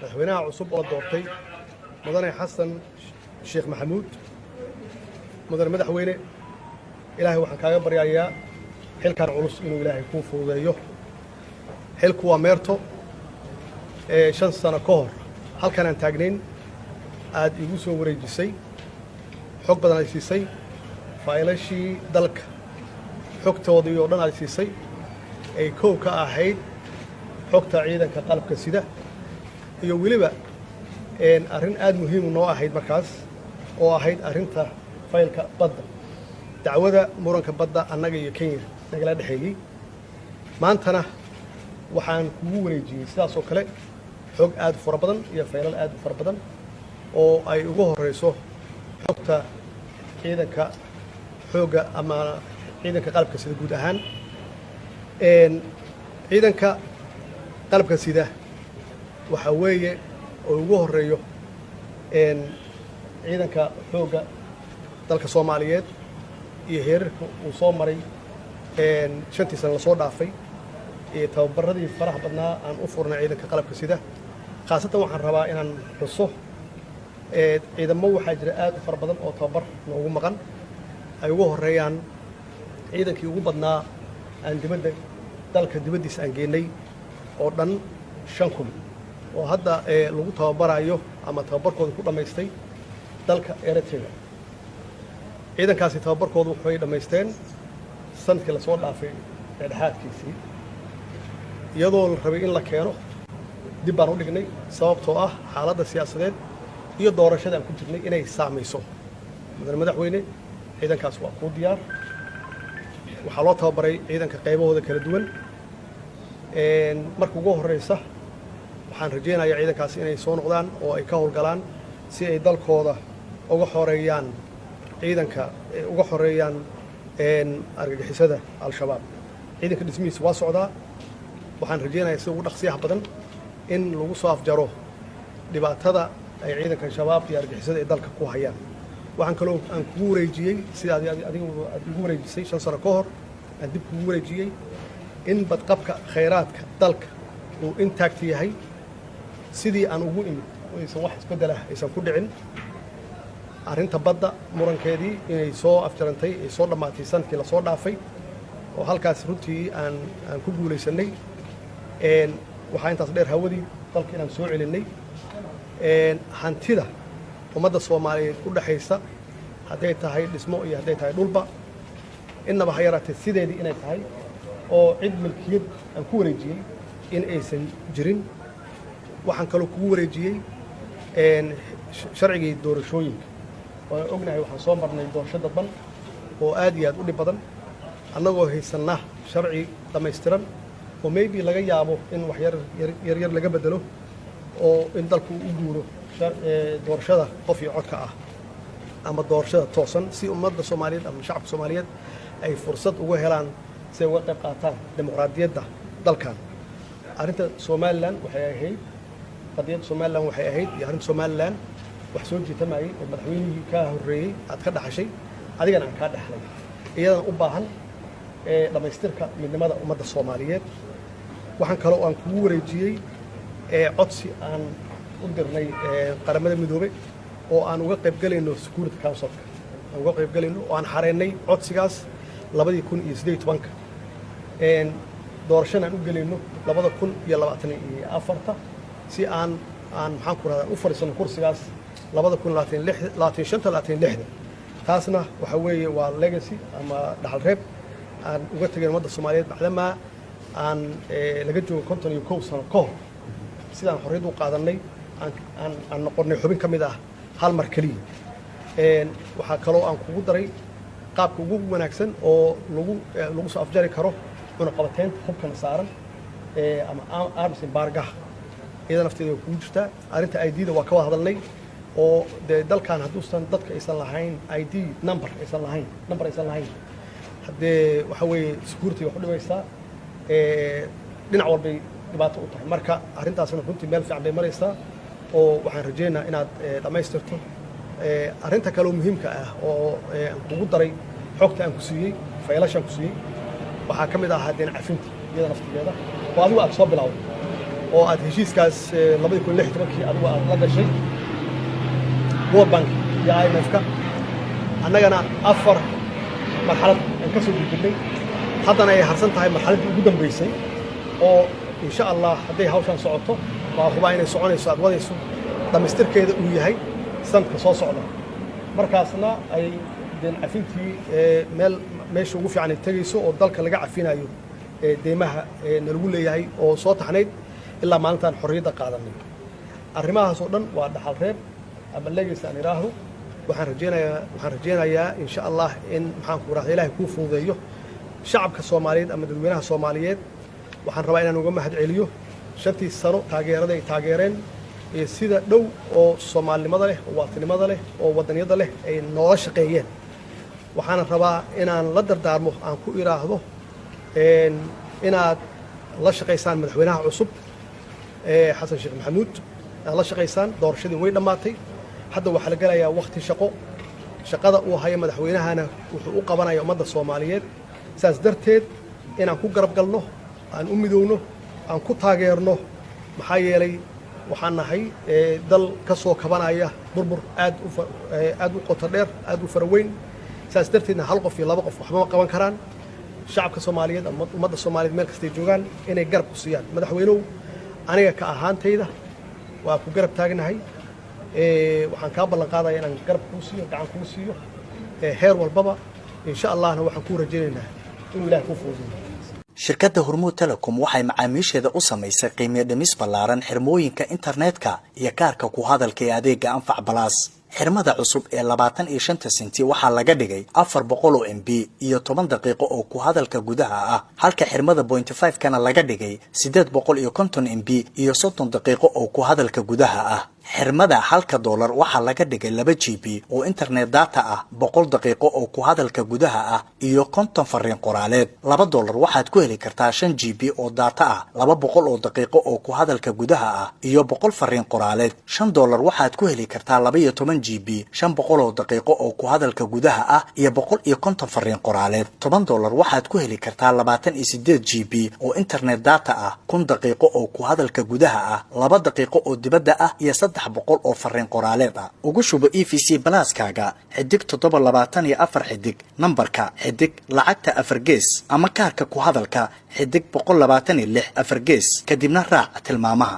madaxweynaha cusub oo doortay mudane xasan sheekh maxamuud mudane madaxweyne ilaahay waxaan kaaga baryayaa xilkan culus inuu ilaahay kuu fududeeyo xilku waa meerto 5 sano ka hor halkan aan taagnayn aad igu soo wareejisay xog badan ay siisay faylashii dalka xogtoodii oo dhan ay siisay ay koow ka ahayd xogta ciidanka qalabka sida iyo weliba arrin aad muhiim noo ahayd markaas oo ahayd arrinta faylka badda dacwada muranka badda annaga iyo Kenya nagala dhaxeeyay maantana waxaan kugu wareejiyay sidaas oo kale xog aad fara badan iyo faylal aad fara badan oo ay ugu horeyso xogta ciidanka xooga ama ciidanka qalabka sida guud ahaan ciidanka qalabka sida waxa weeye oo ugu horeeyo ciidanka xooga dalka Soomaaliyeed iyo heerarka uu soo maray 5 sano la soo dhaafay ee tababaradii faraha badnaa aan u furnay ciidanka qalabka sida khaasatan waxaan rabaa inaan xuso ciidamo waxaa jira aad u fara badan oo tababar noogu maqan ay ugu horeeyaan ciidankii ugu badnaa aan dibadda dalka dibaddiisa aan geynay oo dhan 5,000 oo hadda lagu tababarayo ama tababarkooda ku dhamaystay dalka Eritrea ciidankaasi tababarkoodu waxay dhamaysteen sanadkii la soo dhaafay dhexaadkiisii iyadoo la rabay in la keeno dib baan u dhignay sababtoo ah xaaladda siyaasadeed iyo doorashada aan ku jirnay inay saamayso madaxweyne ciidankaas waa ku diyaar waxaa loo tababaray ciidanka qaybahooda kala duwan marka ugu horeysa waxaan rajeynayaa ciidankaas inay soo noqdaan oo ay ka howlgalaan si ay dalkooda uga xoreeyaan ciidanka uga xoreeyaan argagixisada al-shabaab ciidanka dhismihiisa waa socdaa waxaan rajeynayaa si ugu dhaqsiyaha badan in lagu soo afjaro dhibaatada ay ciidanka shabaab iyo argagixisada ee dalka ku hayaan waxaan kaloo aan kugu wareejiyey sida adigu aad ugu wareejisay 5 sano ka hor aan dib kugu wareejiyey in badqabka khayraadka dalka uu intact yahay sidii aan ugu imid aysan wax isbedel ah aysan ku dhicin arrinta badda murankeedii inay soo afjarantay ay soo dhamaatay sanadkii la soo dhaafay oo halkaas runtii aan ku guulaysanay waxaa intaas dheer hawadii dalka inaan soo celinay hantida ummadda Soomaaliyeed u dhaxaysa hadday tahay dhismo iyo hadday tahay dhulba innaba ha yaraatee sideedii inay tahay oo cid milkiyad aan ku wareejiyey in aysan jirin waxaan kaloo kugu wareejiyey sharcigii doorashooyinka waan ognahay waxaan soo marnay doorasho dadban oo aad iyo aad u dhib badan annagoo haysanna sharci dhammaystiran oo maybe laga yaabo in wax yar laga bedelo oo in dalku u guuro doorashada qof iyo codka ah ama doorashada toosan si ummadda Soomaaliyeed ama shacabka Soomaaliyeed ay fursad ugu helaan si ay uga qayb qaataan dimuqraadiyadda dalkan arrinta Somaliland waxay ahayd qadiyadda Somaliland waxay ahayd iyo arrinta Somaliland wax soo jiitamayay oo madaxweynihii ka horeeyay aad ka dhaxashay adigana aan ka dhaxlay iyadana u baahan dhamaystirka midnimada ummadda Soomaaliyeed waxaan kaloo aan kugu wareejiyey codsi aan u dirnay qaramada midoobay oo aan uga qayb galayno Security Council aan uga qayb galayno oo aan xareynay codsigaas 2018 doorashada aan u galayno 2024 si aan maxaan ku radaa u fariisano kursigaas 2025 taasna waxa weeye waa legacy ama dhaxal reeb aan uga tagay ummadda Soomaaliyeed macdama aan laga joogo 51 sano ka hor sidaan xorriyad u qaadanay aan noqonnay xubin ka mid ah hal mar kaliya waxaa kaloo aan kugu daray qaabka ugu wanaagsan oo lagu soo afjari karo cunaqabateynta hubkana saaran ama arms embargo iyada nafteeda ku jirta arrinta ID-da waa ka wada hadalnay oo dalkan hadduusan dadka aysan lahayn ID number aysan lahayn haddee waxa weeye security wax u dhibaysaa dhinac walbay dhibaato u tahay marka arrintaasna runtii meel fiican bay maraysaa oo waxaan rajeynayaa inaad dhammaystirto arrinta kale oo muhiimka ah oo aan kugu daray xogta aan ku siiyey faylashaan ku siiyey waxaa ka mid ah haddeen cafinta iyada naftigeeda oo adigu aad soo bilowday oo aad heshiiskaas 2016 adigu aad la gashay World Bank iyo IMF-ka annagana 4 marxalad aan ka soo gudbinay haddana ay harsan tahay marxaladii ugu dambeysay oo insha Allah hadday hawshan socoto waa hubaa inay soconayso aad wadayso dhamaystirkeeda uu yahay sanadka soo socda markaasna ay deen cafintii meesha ugu fiican ay tagayso oo dalka laga cafinayo deemaha nalagu leeyahay oo soo taxnayd ilaa maalintan xorriyadda qaadanay arrimahaas oo dhan waa dhaxal reeb ama leegaysa aan iraahdo waxaan rajeynayaa insha Allah in maxaan ku raahday Ilaahay ku fududeeyo shacabka Soomaaliyeed ama dadweynaha Soomaaliyeed waxaan rabaa inaan uga mahad celiyo shantii sano taageerada ay taageereen iyo sida dhow oo Soomaalinimada leh oo waqtinimada leh oo wadaniyada leh ay noola shaqeeyeen waxaan rabaa inaan la dardaarmo aan ku iraahdo inaad la shaqeysaan madaxweynaha cusub Xasan Sheekh Maxamuud aad la shaqeysaan doorashadii way dhamaatay hadda waxa la galayaa waqti shaqada uu hayo madaxweynahana wuxuu u qabanayaa ummadda Soomaaliyeed saas darteed inaan ku garab galno aan u midowno aan ku taageerno maxaa yeelay waxaan nahay dal ka soo kabanaya burbur aad u qoto dheer aad u faraweyn saas darteedna hal qof iyo laba qof waxba ma qaban karaan shacabka Soomaaliyeed ama ummadda Soomaaliyeed meel kasta ay joogaan inay garab ku siiyaan madaxweynuhu aniga ka ahaantayda waa ku garab taagnahay waxaan ka ballan qaadayaa inaan garab ku siiyo gacan ku siiyo heer walbaba insha Allahna waxaan ku rajaynaynaa inuu Ilaahay ku fududeeyo shirkadda Hormuud Telecom waxay macaamiisheeda u samaysay qiimo dhimis ballaaran xirmooyinka internetka iyo kaarka ku hadalka ee adeega Anfac Plus xirmada cusub ee 25 senti waxaa laga dhigay 400 MB iyo 10 daqiiqo oo ku hadalka gudaha ah halka xirmada 0.5 kana laga dhigay 850 MB iyo 30 daqiiqo oo ku hadalka gudaha ah xirmada $1 waxaa laga dhigay 2 GB oo internet data ah 100 daqiiqo oo ku hadalka gudaha ah iyo 50 fariin qoraaleed $2 waxaad ku heli kartaa 5 GB oo data ah 200 oo daqiiqo oo ku hadalka gudaha ah iyo 100 fariin qoraaleed $5 waxaad ku heli kartaa 12 GB 500 oo daqiiqo oo ku hadalka gudaha ah iyo 150 fariin qoraaleed $10 waxaad ku heli kartaa 28 GB oo internet data ah 1000 daqiiqo oo ku hadalka gudaha ah 2 daqiiqo oo dibadda ah iyo 300 oo fariin qoraaleed ah ugu shubo EVC Plus-kaaga xidig 724 xidig nambarka xidig lacagta 4 gees ama kaarka ku hadalka xidig 126 4 gees kadibna raac tilmaamaha